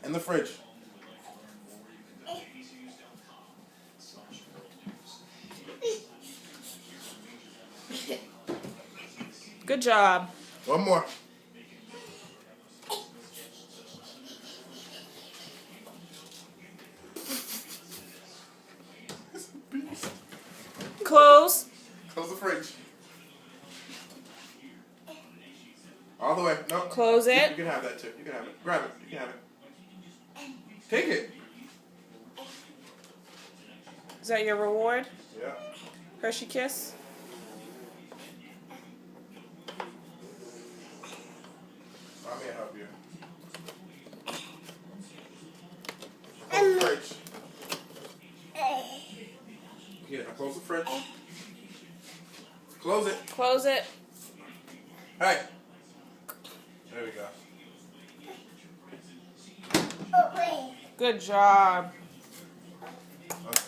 In the fridge. Good job. One more. Close. Close the fridge. All the way. No. Close it. You can have that too. You can have it. Grab it. You can have it. Take it. Is that your reward? Yeah. Hershey Kiss? I may help you. Close the fridge. Yeah, now close the fridge. Close it. Close it. Hey. There we go. Good job. Okay.